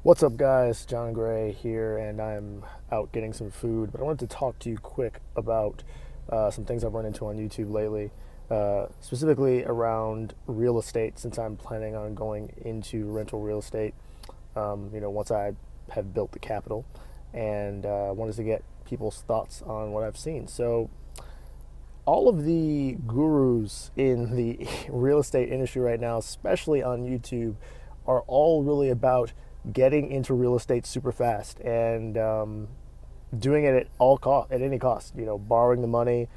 What's up, guys? John Gray here, and I'm out getting some food. But I wanted to talk to you quick about some things I've run into on YouTube lately, specifically around real estate, since I'm planning on going into rental real estate. Once I have built the capital, and wanted to get people's thoughts on what I've seen. So, all of the gurus in the real estate industry right now, especially on YouTube, are all really about getting into real estate super fast and doing it at all cost, at any cost. Borrowing the money,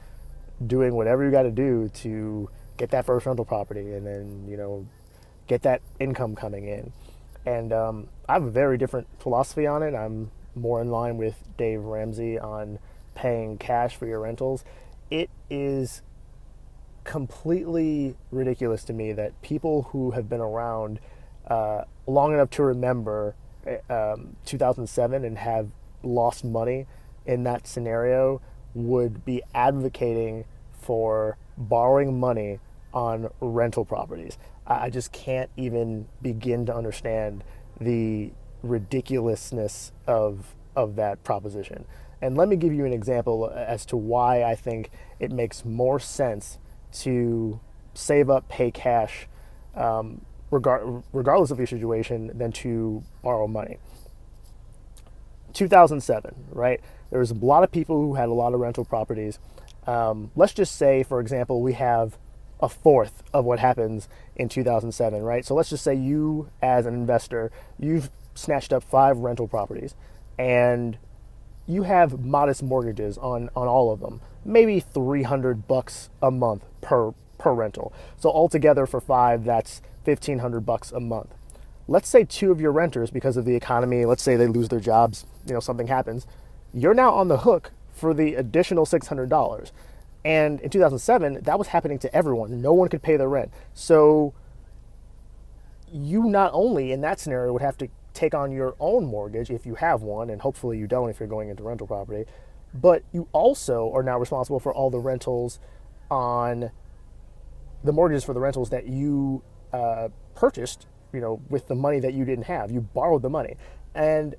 doing whatever you got to do to get that first rental property, and then get that income coming in. And I have a very different philosophy on it. I'm more in line with Dave Ramsey on paying cash for your rentals. It is completely ridiculous to me that people who have been around long enough to remember 2007 and have lost money in that scenario would be advocating for borrowing money on rental properties. I just can't even begin to understand the ridiculousness of that proposition. And let me give you an example as to why I think it makes more sense to save up, pay cash, regardless of your situation, than to borrow money. 2007, right? There was a lot of people who had a lot of rental properties. Let's just say, for example, we have a fourth of what happens in 2007, right? So let's just say you, as an investor, you've snatched up 5 rental properties, and you have modest mortgages on all of them, maybe $300 a month per rental. So altogether for 5, that's $1,500 a month. Let's say 2 of your renters, because of the economy, let's say they lose their jobs, something happens, you're now on the hook for the additional $600. And in 2007, that was happening to everyone. No one could pay their rent. So you not only in that scenario would have to take on your own mortgage if you have one, and hopefully you don't if you're going into rental property, but you also are now responsible for all the rentals on the mortgages for the rentals that you purchased, with the money that you didn't have. You borrowed the money. And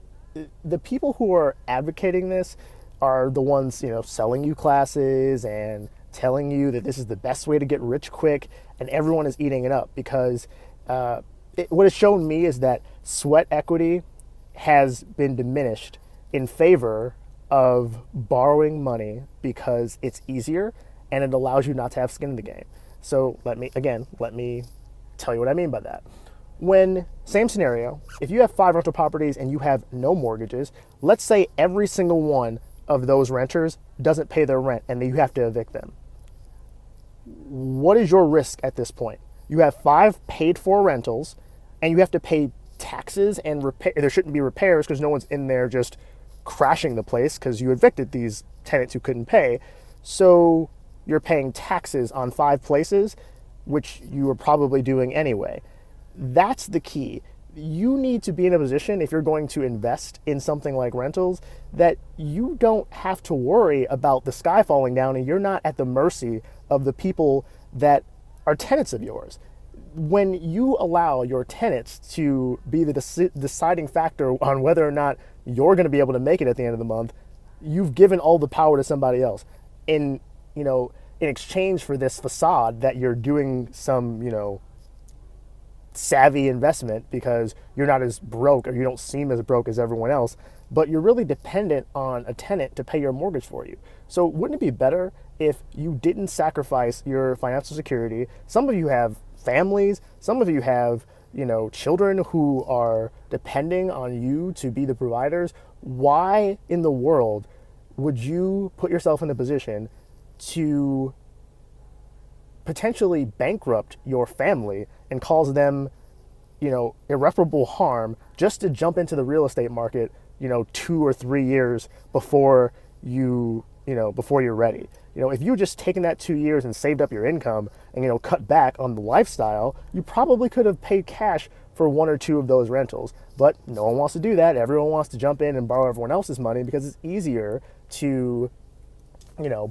the people who are advocating this are the ones, selling you classes and telling you that this is the best way to get rich quick, and everyone is eating it up because what has shown me is that sweat equity has been diminished in favor of borrowing money because it's easier and it allows you not to have skin in the game. So let me tell you what I mean by that. Same scenario, if you have 5 rental properties and you have no mortgages, let's say every single one of those renters doesn't pay their rent and you have to evict them. What is your risk at this point? You have 5 paid for rentals and you have to pay taxes and repair. There shouldn't be repairs because no one's in there just crashing the place because you evicted these tenants who couldn't pay. So you're paying taxes on 5 places, which you were probably doing anyway. That's the key. You need to be in a position, if you're going to invest in something like rentals, that you don't have to worry about the sky falling down and you're not at the mercy of the people that are tenants of yours. When you allow your tenants to be the deciding factor on whether or not you're going to be able to make it at the end of the month, you've given all the power to somebody else in exchange for this facade that you're doing some, savvy investment because you're not as broke, or you don't seem as broke as everyone else, but you're really dependent on a tenant to pay your mortgage for you. So wouldn't it be better if you didn't sacrifice your financial security? Some of you have families, some of you have, children who are depending on you to be the providers. Why in the world would you put yourself in a position to potentially bankrupt your family and cause them, irreparable harm just to jump into the real estate market, 2 or 3 years before before you're ready? If you just taken that 2 years and saved up your income and, cut back on the lifestyle, you probably could have paid cash for 1 or 2 of those rentals. But no one wants to do that. Everyone wants to jump in and borrow everyone else's money because it's easier to,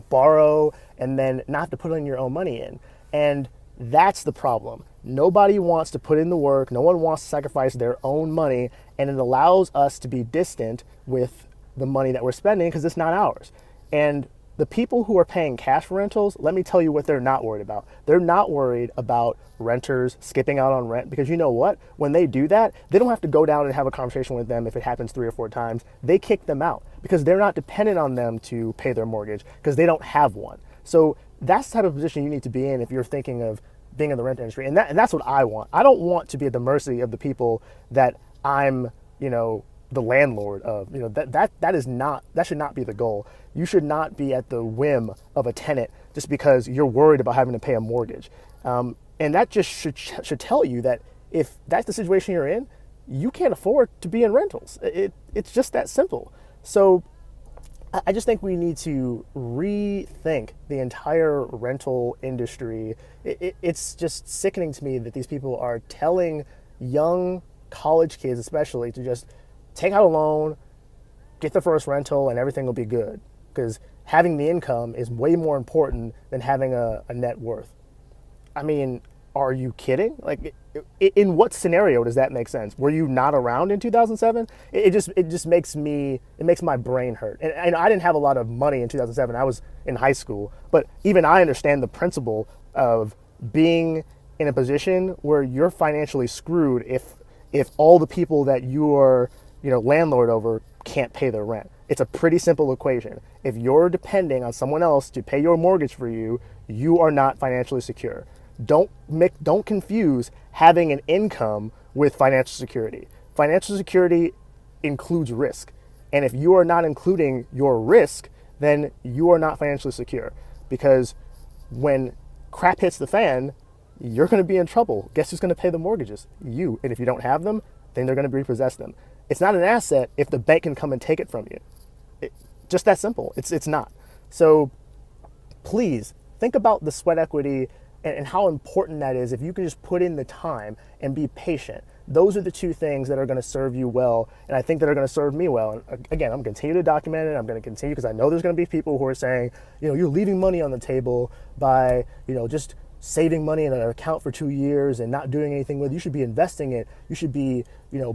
borrow and then not have to put in your own money in. And That's the problem. Nobody wants to put in the work. No one wants to sacrifice their own money, and it allows us to be distant with the money that we're spending because it's not ours. And the people who are paying cash for rentals, let me tell you what they're not worried about. They're not worried about renters skipping out on rent, because you know what? When they do that, they don't have to go down and have a conversation with them if it happens 3 or 4 times. They kick them out because they're not dependent on them to pay their mortgage because they don't have one. So that's the type of position you need to be in if you're thinking of being in the rent industry. And that's what I want. I don't want to be at the mercy of the people that I'm, the landlord of. That should not be the goal. You should not be at the whim of a tenant just because you're worried about having to pay a mortgage. And that just should tell you that if that's the situation you're in, you can't afford to be in rentals. It's just that simple. So I just think we need to rethink the entire rental industry. It's just sickening to me that these people are telling young college kids especially to just take out a loan, get the first rental, and everything will be good. Because having the income is way more important than having a net worth. I mean, are you kidding? Like, in what scenario does that make sense? Were you not around in 2007? It just makes my brain hurt. And I didn't have a lot of money in 2007. I was in high school, but even I understand the principle of being in a position where you're financially screwed if all the people that you are, landlord over can't pay their rent. It's a pretty simple equation. If you're depending on someone else to pay your mortgage for you, you are not financially secure. Don't confuse having an income with financial security. Financial security includes risk. And if you are not including your risk, then you are not financially secure. Because when crap hits the fan, you're going to be in trouble. Guess who's going to pay the mortgages? You. And if you don't have them, then they're going to repossess them. It's not an asset if the bank can come and take it from you. Just that simple. It's not. So please think about the sweat equity and how important that is. If you can just put in the time and be patient, those are the two things that are going to serve you well, and I think that are going to serve me well. And again, I'm going to continue to document it. I'm going to continue, because I know there's going to be people who are saying, you're leaving money on the table by, just saving money in an account for 2 years and not doing anything with it. You should be investing it. You should be,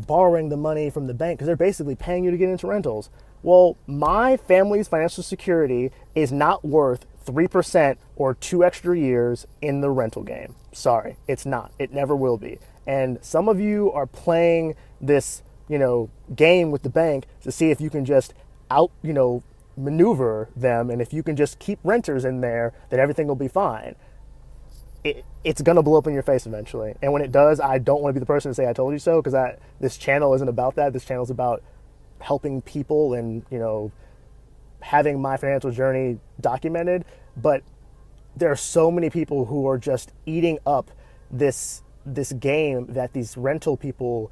borrowing the money from the bank because they're basically paying you to get into rentals. Well, my family's financial security is not worth 3% or 2 extra years in the rental game. Sorry, it's not. It never will be. And some of you are playing this, game with the bank to see if you can just maneuver them, and if you can just keep renters in there, then everything will be fine. It's going to blow up in your face eventually. And when it does, I don't want to be the person to say I told you so, because this channel isn't about that. This channel is about helping people and, having my financial journey documented. But there are so many people who are just eating up this game that these rental people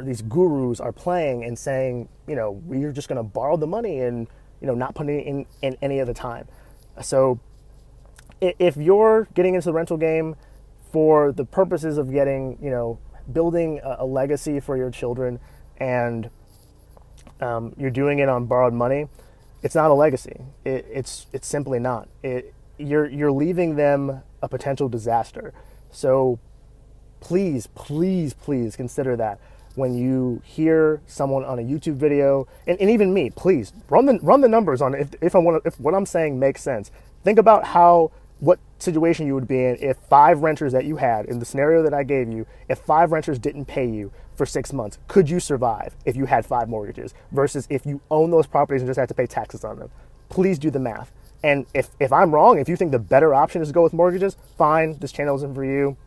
these gurus are playing, and saying, we're just going to borrow the money and, not putting it in any other time. So if you're getting into the rental game for the purposes of getting, building a legacy for your children, and you're doing it on borrowed money, it's not a legacy. It's simply not. You're leaving them a potential disaster. So please, please, please consider that when you hear someone on a YouTube video, and even me. Please run the numbers on it if what I'm saying makes sense. Think about what situation you would be in if 5 renters that you had, in the scenario that I gave you, if 5 renters didn't pay you for 6 months. Could you survive if you had 5 mortgages versus if you own those properties and just have to pay taxes on them? Please do the math. And if I'm wrong, if you think the better option is to go with mortgages, fine, this channel isn't for you.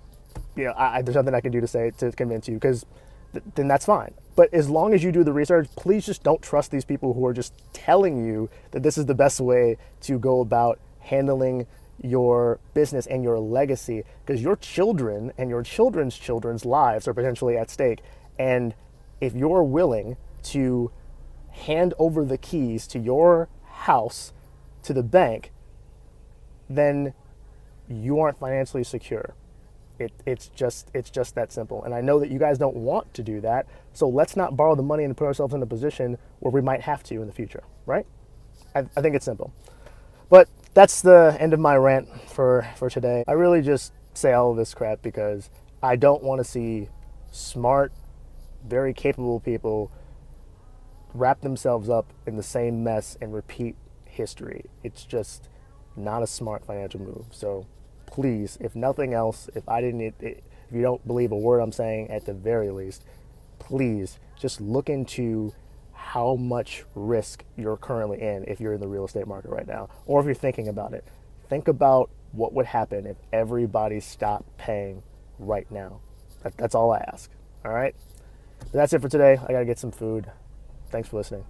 There's nothing I can do to convince you, because then that's fine. But as long as you do the research, please just don't trust these people who are just telling you that this is the best way to go about handling your business and your legacy, because your children and your children's children's lives are potentially at stake. And if you're willing to hand over the keys to your house to the bank, then you aren't financially secure. It's just that simple. And I know that you guys don't want to do that, so let's not borrow the money and put ourselves in a position where we might have to in the future, right? I think it's simple. But that's the end of my rant for today. I really just say all of this crap because I don't want to see smart, very capable people wrap themselves up in the same mess and repeat history. It's just not a smart financial move. So please, if nothing else, if you don't believe a word I'm saying, at the very least, please just look into how much risk you're currently in if you're in the real estate market right now, or if you're thinking about it. Think about what would happen if everybody stopped paying right now. That's all I ask. All right? But that's it for today. I got to get some food. Thanks for listening.